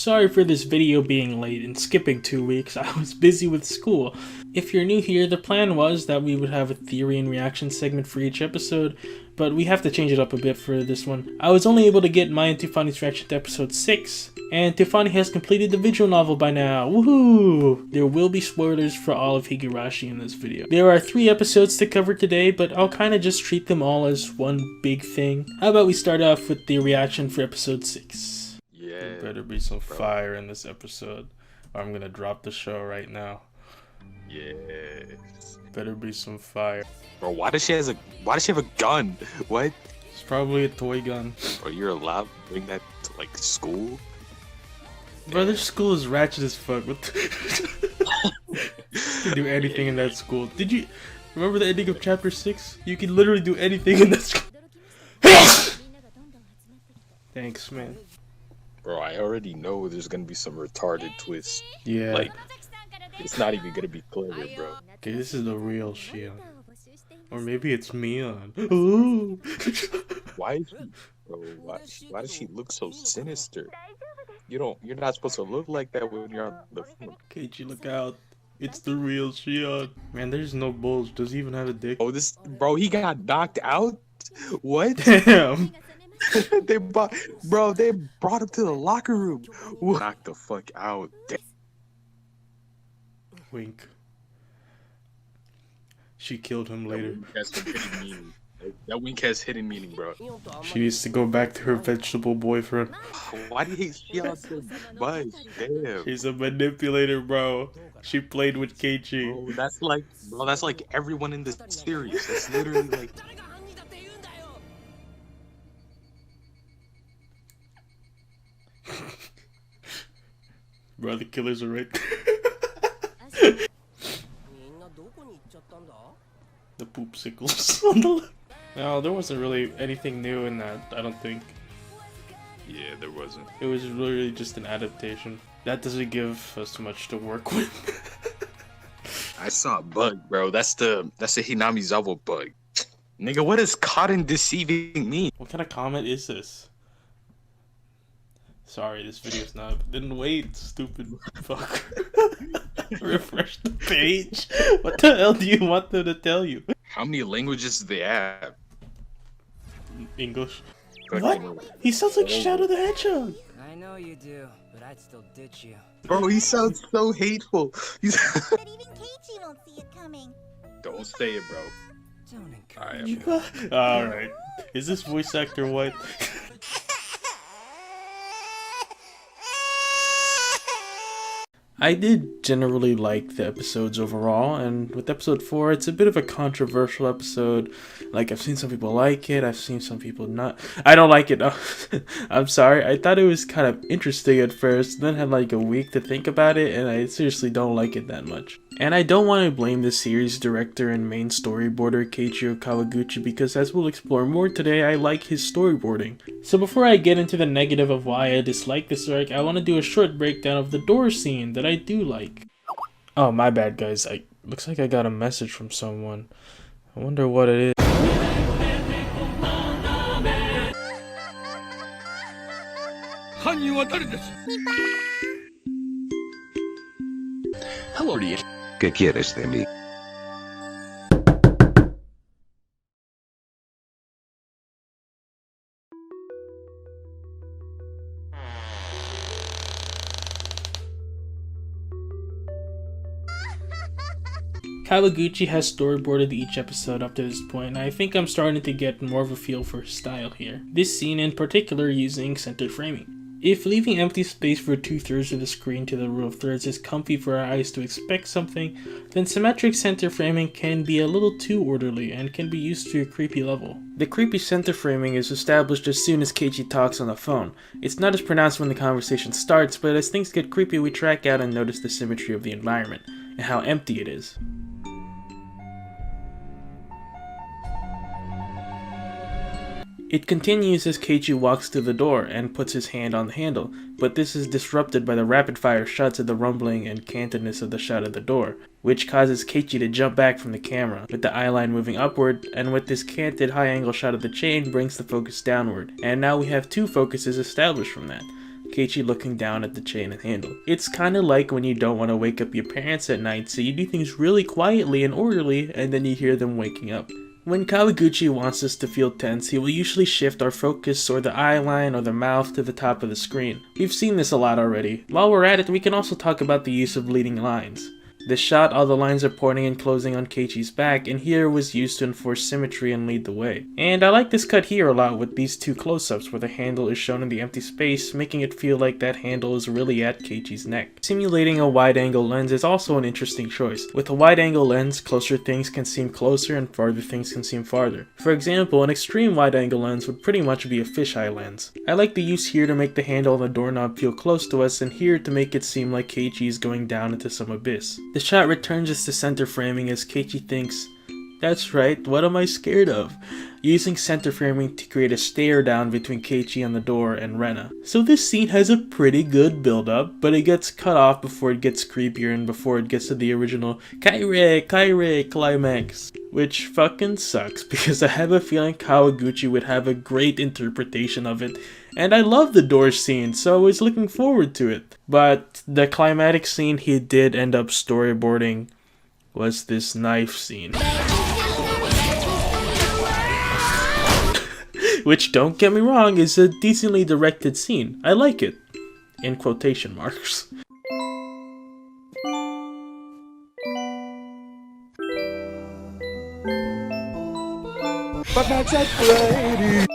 Sorry for this video being late and skipping 2 weeks, I was busy with school. If you're new here, the plan was that we would have a theory and reaction segment for each episode, but we have to change it up a bit for this one. I was only able to get Mion and Tufani's reaction to episode 6, and Tufani has completed the visual novel by now, woohoo! There will be spoilers for all of Higurashi in this video. There are 3 episodes to cover today, but I'll kinda just treat them all as one big thing. How about we start off with the reaction for episode 6? Yeah. There better be some fire in this episode, or I'm gonna drop the show right now. Yes. Better be some fire. Bro, why does she have a gun? What? It's probably a toy gun. Bro, you're allowed to bring that to like school? Bro, this school is ratchet as fuck. What you can do anything in that school. Did you remember the ending of chapter 6? You can literally do anything in that school. Thanks, man. Bro, I already know there's gonna be some retarded twist. Yeah. Like, it's not even gonna be clever, bro. Okay, this is the real Shion. Or maybe it's Mion. Ooh. Why is she, bro? Why does she look so sinister? You're not supposed to look like that when you're on the phone. Keiichi, look out. It's the real Shion. Man, there's no bulge. Does he even have a dick? Oh, he got knocked out? What? Damn. they brought him to the locker room. Knocked the fuck out. Wink. She killed him later. That wink has hidden meaning, bro. She needs to go back to her vegetable boyfriend. Why do you hate Shion so much? Damn. She's a manipulator, bro. She played with Keiichi. Bro, that's like everyone in this series. That's literally like. Bro, the killers are right there. The poopsicles on the left. No, there wasn't really anything new in that, I don't think. Yeah, there wasn't. It was really just an adaptation. That doesn't give us much to work with. I saw a bug, bro. That's the Hinamizawa bug. Nigga, what does cotton deceiving mean? What kind of comment is this? Sorry, this video's not. Then wait, stupid fuck. Refresh the page. What the hell do you want them to tell you? How many languages do they have? English. What? He sounds like Shadow the Hedgehog. I know you do, but I'd still ditch you. Bro, he sounds so hateful. But even Keiichi won't see it coming. Don't say it, bro. Don't encourage you. Alright. Is this voice actor white? I did generally like the episodes overall, and with episode 4, it's a bit of a controversial episode. Like, I've seen some people like it, I've seen some people not. I don't like it. No. I'm sorry. I thought it was kind of interesting at first, then had like a week to think about it, and I seriously don't like it that much. And I don't want to blame the series director and main storyboarder Keiichi Kawaguchi because, as we'll explore more today, I like his storyboarding. So before I get into the negative of why I dislike this arc, I want to do a short breakdown of the door scene that I do like. Oh, my bad guys, looks like I got a message from someone. I wonder what it is. Hello, ¿Qué quieres de mí? Kawaguchi has storyboarded each episode up to this point, and I think I'm starting to get more of a feel for his style here. This scene in particular using center framing. If leaving empty space for 2/3 of the screen to the rule of thirds is comfy for our eyes to expect something, then symmetric center framing can be a little too orderly and can be used to a creepy level. The creepy center framing is established as soon as Keiichi talks on the phone. It's not as pronounced when the conversation starts, but as things get creepy we track out and notice the symmetry of the environment, and how empty it is. It continues as Keiichi walks to the door and puts his hand on the handle, but this is disrupted by the rapid-fire shots of the rumbling and cantedness of the shot of the door, which causes Keiichi to jump back from the camera, with the eyeline moving upward, and with this canted high-angle shot of the chain brings the focus downward, and now we have two focuses established from that. Keiichi looking down at the chain and handle. It's kinda like when you don't want to wake up your parents at night, so you do things really quietly and orderly, and then you hear them waking up. When Kawaguchi wants us to feel tense, he will usually shift our focus or the eye line or the mouth to the top of the screen. We've seen this a lot already. While we're at it, we can also talk about the use of leading lines. This shot, all the lines are pointing and closing on Keiichi's back, and here was used to enforce symmetry and lead the way. And I like this cut here a lot with these two close-ups where the handle is shown in the empty space, making it feel like that handle is really at Keiichi's neck. Simulating a wide-angle lens is also an interesting choice. With a wide-angle lens, closer things can seem closer and farther things can seem farther. For example, an extreme wide-angle lens would pretty much be a fisheye lens. I like the use here to make the handle and the doorknob feel close to us, and here to make it seem like Keiichi is going down into some abyss. The shot returns us to center framing as Keiichi thinks, "That's right, what am I scared of?" using center framing to create a stare down between Keiichi and the door and Rena. So this scene has a pretty good build up, but it gets cut off before it gets creepier and before it gets to the original Kaire climax. Which fucking sucks, because I have a feeling Kawaguchi would have a great interpretation of it, and I love the door scene, so I was looking forward to it. But the climatic scene he did end up storyboarding was this knife scene. Which, don't get me wrong, is a decently directed scene. I like it. In quotation marks. But not that lady.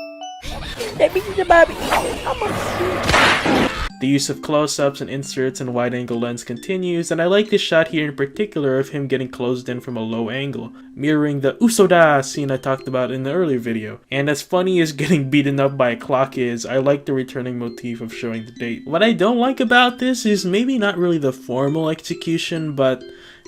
The use of close-ups and inserts and wide-angle lens continues, and I like this shot here in particular of him getting closed in from a low angle, mirroring the Usoda scene I talked about in the earlier video. And as funny as getting beaten up by a clock is, I like the returning motif of showing the date. What I don't like about this is maybe not really the formal execution, but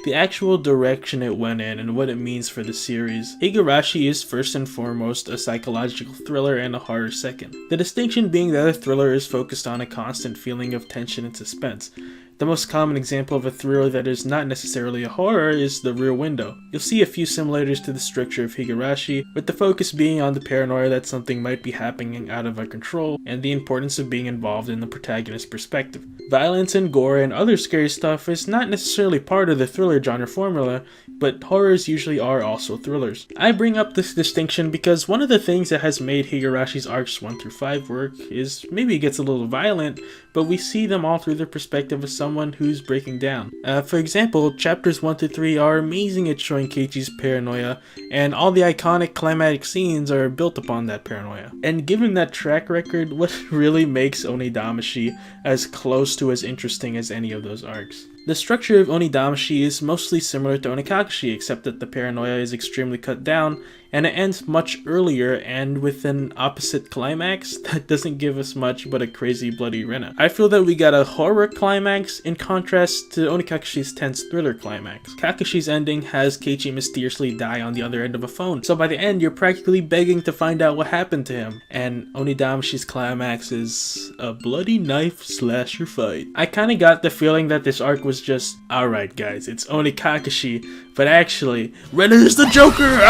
the actual direction it went in and what it means for the series. Higurashi is first and foremost a psychological thriller and a horror second. The distinction being that a thriller is focused on a constant feeling of tension and suspense. The most common example of a thriller that is not necessarily a horror is The Rear Window. You'll see a few similarities to the structure of Higurashi, with the focus being on the paranoia that something might be happening out of our control, and the importance of being involved in the protagonist's perspective. Violence and gore and other scary stuff is not necessarily part of the thriller genre formula, but horrors usually are also thrillers. I bring up this distinction because one of the things that has made Higurashi's arcs 1 through 5 work is maybe it gets a little violent, but we see them all through the perspective of someone who's breaking down. For example, chapters 1 to 3 are amazing at showing Keiichi's paranoia, and all the iconic climatic scenes are built upon that paranoia. And given that track record, what really makes onidamashi as close to as interesting as any of those arcs? The structure of onidamashi is mostly similar to onikakashi, except that the paranoia is extremely cut down, and it ends much earlier and with an opposite climax that doesn't give us much but a crazy bloody Rena. I feel that we got a horror climax in contrast to onikakashi's tense thriller climax. Kakashi's ending has Keiichi mysteriously die on the other end of a phone, so by the end you're practically begging to find out what happened to him, and onidamashi's climax is a bloody knife slasher fight. I kinda got the feeling that this arc was just, alright guys, it's Onikakashi, but actually, Rena is the Joker!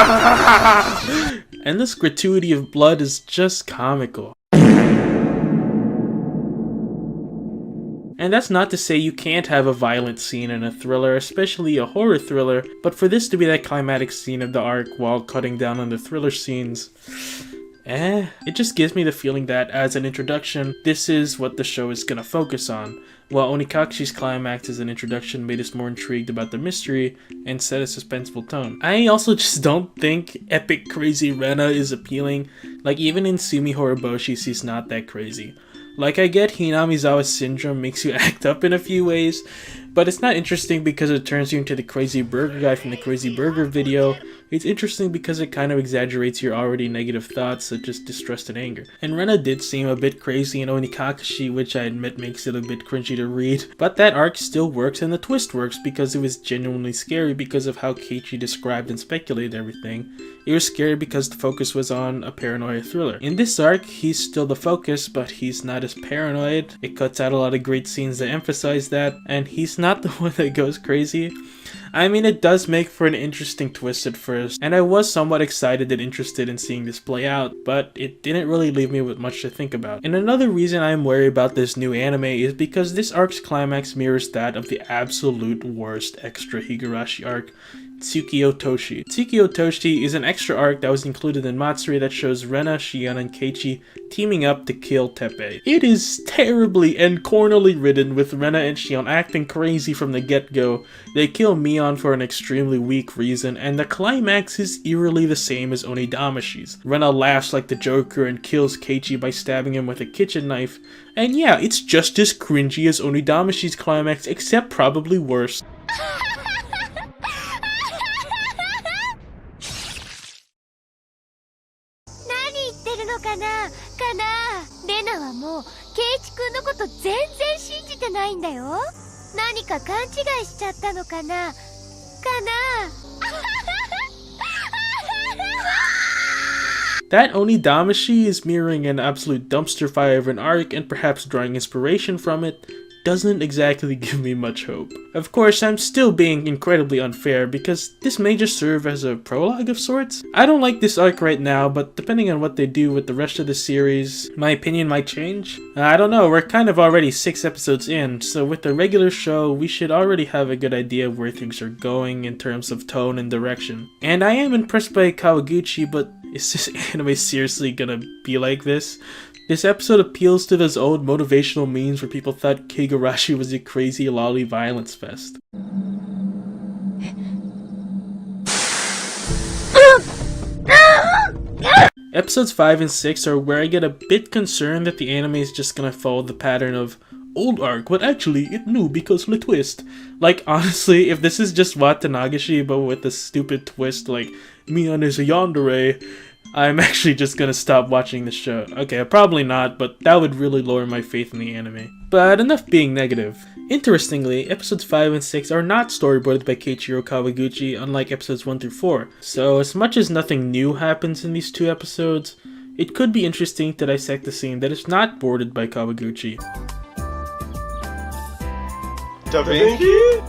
And this gratuity of blood is just comical. And that's not to say you can't have a violent scene in a thriller, especially a horror thriller, but for this to be that climatic scene of the arc while cutting down on the thriller scenes, it just gives me the feeling that, as an introduction, this is what the show is gonna focus on, while Onikakashi's climax as an introduction made us more intrigued about the mystery and set a suspenseful tone. I also just don't think epic crazy Rena is appealing. Like, even in Sumi Horoboshi, she's not that crazy. Like, I get Hinamizawa's syndrome makes you act up in a few ways, but it's not interesting because it turns you into the crazy burger guy from the crazy burger video. It's interesting because it kind of exaggerates your already negative thoughts such as distrust and anger. And Rena did seem a bit crazy in Onikakashi, which I admit makes it a bit cringy to read, but that arc still works and the twist works because it was genuinely scary because of how Keiichi described and speculated everything. It was scary because the focus was on a paranoia thriller. In this arc, he's still the focus, but he's not as paranoid. It cuts out a lot of great scenes that emphasize that, and he's not the one that goes crazy. I mean, it does make for an interesting twist at first, and I was somewhat excited and interested in seeing this play out, but it didn't really leave me with much to think about. And another reason I'm wary about this new anime is because this arc's climax mirrors that of the absolute worst extra Higurashi arc, Tsukio Toshi. Tsukio Toshi is an extra arc that was included in Matsuri that shows Rena, Shion, and Keiichi teaming up to kill Teppei. It is terribly and cornily written, with Rena and Shion acting crazy from the get-go. They kill Mion for an extremely weak reason, and the climax is eerily the same as Onidamashi's. Rena laughs like the Joker and kills Keiichi by stabbing him with a kitchen knife. And yeah, it's just as cringy as Onidamashi's climax, except probably worse. レナはもうケイチ君のこと全然信じてないんだよ。何か勘違いしちゃったのかな。That Onidamashi is mirroring an absolute dumpster fire of an arc and perhaps drawing inspiration from it doesn't exactly give me much hope. Of course, I'm still being incredibly unfair because this may just serve as a prologue of sorts. I don't like this arc right now, but depending on what they do with the rest of the series, my opinion might change. I don't know, we're kind of already 6 episodes in, so with the regular show, we should already have a good idea of where things are going in terms of tone and direction. And I am impressed by Kawaguchi, but is this anime seriously gonna be like this? This episode appeals to those old motivational memes where people thought Higurashi was a crazy lolly violence fest. Episodes 5 and 6 are where I get a bit concerned that the anime is just gonna follow the pattern of old arc, but actually it knew because of the twist. Like, honestly, if this is just Watanagashi but with a stupid twist like Mion is a yandere, I'm actually just gonna stop watching the show. Okay, probably not, but that would really lower my faith in the anime. But enough being negative. Interestingly, episodes 5 and 6 are not storyboarded by Keiichiro Kawaguchi, unlike episodes 1 through 4. So as much as nothing new happens in these 2 episodes, it could be interesting to dissect the scene that is not boarded by Kawaguchi.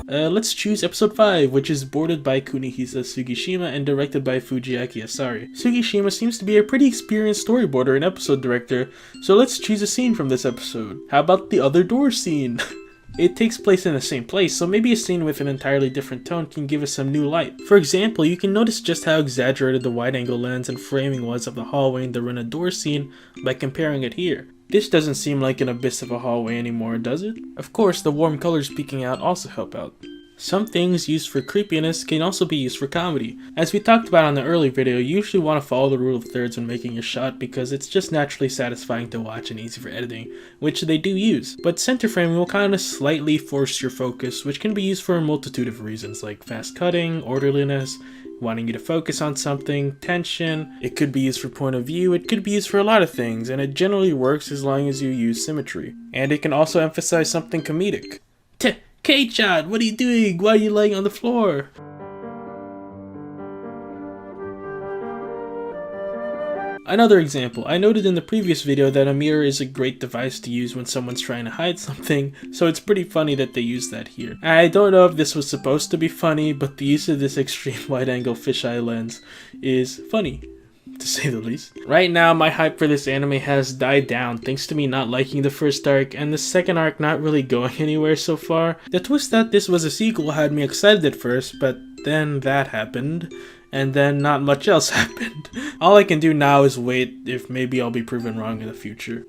Let's choose episode 5, which is boarded by Kunihisa Sugishima and directed by Fujiaki Asari. Sugishima seems to be a pretty experienced storyboarder and episode director, so let's choose a scene from this episode. How about the other door scene? It takes place in the same place, so maybe a scene with an entirely different tone can give us some new light. For example, you can notice just how exaggerated the wide-angle lens and framing was of the hallway in the Rena door scene by comparing it here. This doesn't seem like an abyss of a hallway anymore, does it? Of course, the warm colors peeking out also help out. Some things used for creepiness can also be used for comedy. As we talked about on the early video, you usually want to follow the rule of thirds when making a shot because it's just naturally satisfying to watch and easy for editing, which they do use. But center framing will kind of slightly force your focus, which can be used for a multitude of reasons like fast cutting, orderliness, wanting you to focus on something, tension. It could be used for point of view, it could be used for a lot of things, and it generally works as long as you use symmetry. And it can also emphasize something comedic. Kei-chan, what are you doing? Why are you laying on the floor? Another example, I noted in the previous video that a mirror is a great device to use when someone's trying to hide something, so it's pretty funny that they use that here. I don't know if this was supposed to be funny, but the use of this extreme wide-angle fisheye lens is funny, to say the least. Right now, my hype for this anime has died down thanks to me not liking the first arc and the second arc not really going anywhere so far. The twist that this was a sequel had me excited at first, but then that happened. And then not much else happened. All I can do now is wait if maybe I'll be proven wrong in the future.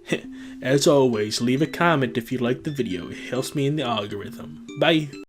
As always, leave a comment if you liked the video. It helps me in the algorithm. Bye!